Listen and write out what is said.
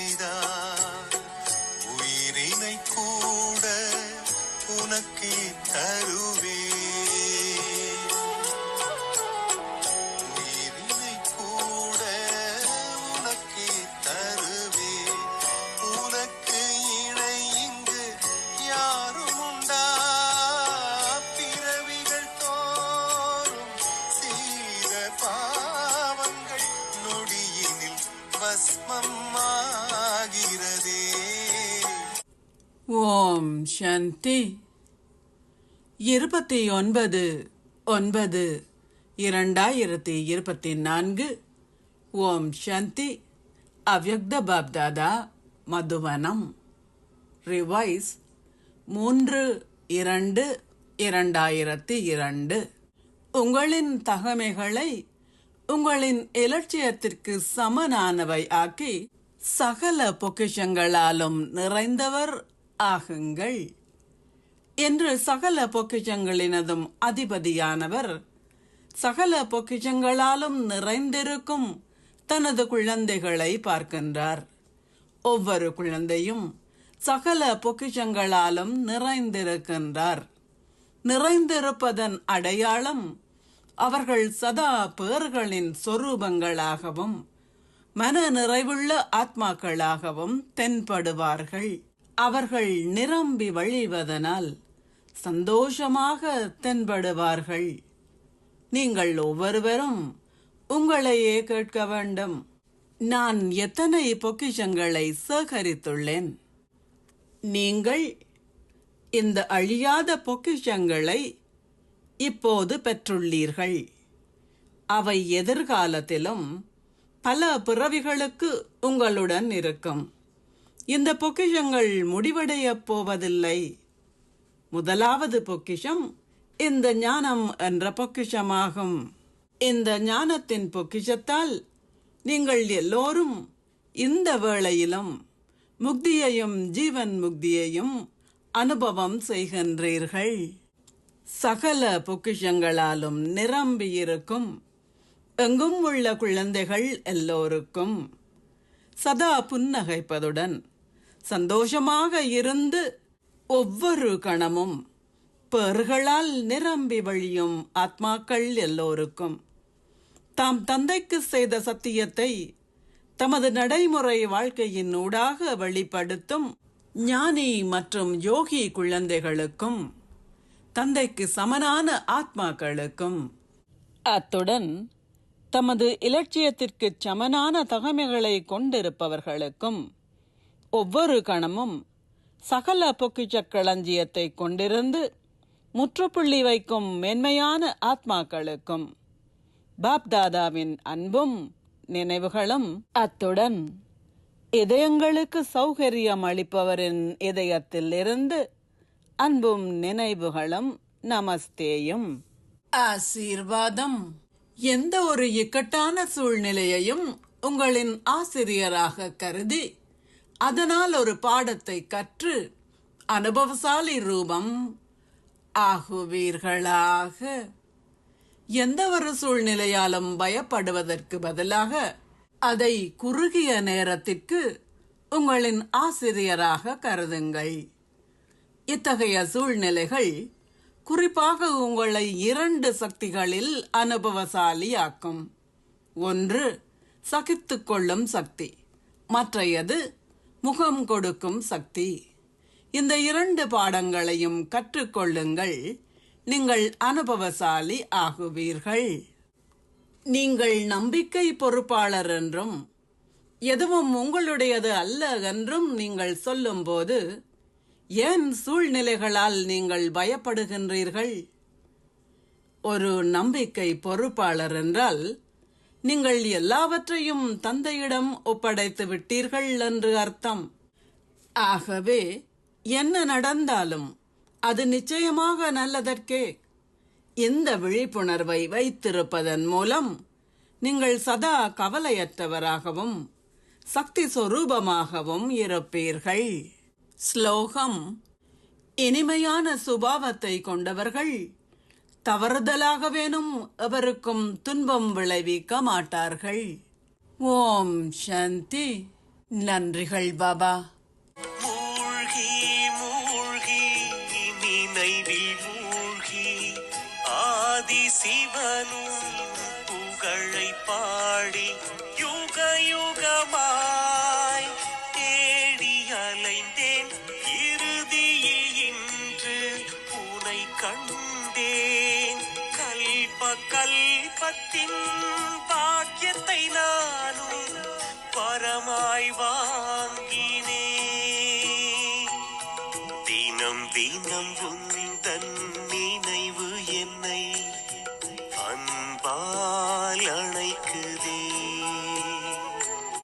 செய்தார். உயிரினை கூட உனக்கே தருவே. உயிரினை கூட உனக்கே தருவே. உனக்கு இணை இங்கு யாரும் உண்டா? பிறவிகள் தோறும் செய்த பாவங்கள் நொடியினில் பஸ்மமாகிறதே. ஓம் சாந்தி. 29/9/2024. ஓம் சாந்தி. அவ்யக்த பாப்தாதா மதுவனம். ரிவைஸ் 3/2/2002. உங்களின் தகமைகளை உங்களின் இலட்சியத்திற்கு சமனானவை ஆக்கி சகல பொக்கிஷங்களாலும் நிறைந்தவர் ஆகுங்கள் என்று சகல பொக்கிஷங்களினதும் அதிபதியானவர் சகல பொக்கிஷங்களாலும் நிறைந்திருக்கும் தனது குழந்தைகளை பார்க்கின்றார். ஒவ்வொரு குழந்தையும் சகல பொக்கிஷங்களாலும் நிறைந்திருக்கின்றார். நிறைந்திருப்பதன் அடையாளம் அவர்கள் சதா பேர்களின் சொரூபங்களாகவும் மன நிறைவுள்ள ஆத்மாக்களாகவும் தென்படுவார்கள். அவர்கள் நிரம்பி வழிவதனால் சந்தோஷமாக தென்படுவார்கள். நீங்கள் ஒவ்வொருவரும் உங்களையே கேட்க வேண்டும், நான் எத்தனை பொக்கிஷங்களை சேகரித்துள்ளேன்? நீங்கள் இந்த அழியாத பொக்கிஷங்களை இப்போது பெற்றுள்ளீர்கள். அவை எதிர்காலத்திலும் பல பிறவிகளுக்கு உங்களுடன் இருக்கும். இந்த பொக்கிஷங்கள் முடிவடையப் போவதில்லை. முதலாவது பொக்கிஷம் இந்த ஞானம் என்ற பொக்கிஷமாகும். இந்த ஞானத்தின் பொக்கிஷத்தால் நீங்கள் எல்லோரும் இந்த வேளையிலும் முக்தியையும் ஜீவன் முக்தியையும் அனுபவம் செய்கின்றீர்கள். சகல பொக்கிஷங்களாலும் நிரம்பியிருக்கும் எங்கும் உள்ள குழந்தைகள் எல்லோருக்கும் சதா புன்னகைப்பதுடன் சந்தோஷமாக இருந்து ஒவ்வொரு கணமும் பேறுகளால் நிரம்பி வழியும் ஆத்மாக்கள் எல்லோருக்கும் தாம் தந்தைக்கு செய்த சத்தியத்தை தமது நடைமுறை வாழ்க்கையின் ஊடாக வெளிப்படுத்தும் ஞானி மற்றும் யோகி குழந்தைகளுக்கும் தந்தைக்கு சமனான ஆத்மாக்களுக்கும் அத்துடன் தமது இலட்சியத்திற்கு சமனான தகமைகளை கொண்டிருப்பவர்களுக்கும் ஒவ்வொரு கணமும் சகல பொக்கிஷ களஞ்சியத்தை கொண்டிருந்து முற்றுப்புள்ளி வைக்கும் மேன்மையான ஆத்மாக்களுக்கும் பாப்தாதாவின் அன்பும் நினைவுகளும் அத்துடன் இதயங்களுக்கு சௌகரியம் அளிப்பவரின் இதயத்தில் இருந்து அன்பும் நினைவுகளும் நமஸ்தேயும் ஆசீர்வாதம். எந்த ஒரு இக்கட்டான சூழ்நிலையையும் உங்களின் ஆசிரியராக கருதி அதனால் ஒரு பாடத்தை கற்று அனுபவசாலி ரூபம் ஆகுவீர்களாக. எந்த ஒரு சூழ்நிலையாலும் பயப்படுவதற்கு பதிலாக அதை குறுகிய நேரத்திற்கு உங்களின் ஆசிரியராக கருதுங்கள். இத்தகைய சூழ்நிலைகள் குறிப்பாக உங்களை 2 சக்திகளில் அனுபவசாலியாக்கும். ஒன்று சகித்துக் கொள்ளும் சக்தி, மற்றையது முகம் கொடுக்கும் சக்தி. இந்த 2 பாடங்களையும் கற்றுக்கொள்ளுங்கள். நீங்கள் அனுபவசாலி ஆகுவீர்கள். நீங்கள் நம்பிக்கை பொறுப்பாளர் என்றும் எதுவும் உங்களுடையது அல்ல என்றும் நீங்கள் சொல்லும்போது ஏன் சூழ்நிலைகளால் நீங்கள் பயப்படுகின்றீர்கள்? ஒரு நம்பிக்கை பொறுப்பாளர் என்றால் நீங்கள் எல்லாவற்றையும் தந்தையிடம் ஒப்படைத்து விட்டீர்கள் என்று அர்த்தம். ஆகவே என்ன நடந்தாலும் அது நிச்சயமாக நல்லதற்கே. இந்த விழிப்புணர்வை வைத்திருப்பதன் மூலம் நீங்கள் சதா கவலையற்றவராகவும் சக்தி சொரூபமாகவும் இருப்பீர்கள். ஸ்லோகம்: இனிமையான சுபாவத்தை கொண்டவர்கள் தவறுதலாகவேனும் எவருக்கும் துன்பம் விளைவிக்க மாட்டார்கள். ஓம் சாந்தி. நன்றிகள் பாபா. மூழ்கி மூழ்கி நினைவில் மூழ்கி ஆதி சிவனும் புகழை பாடி யுக யுகமாய் தேடி அலைந்தேன். இறுதியில் இன்று உனை கண்டேன். கல்ப கல்பத்தின் பாக்கியத்தை நானும் பரமாய்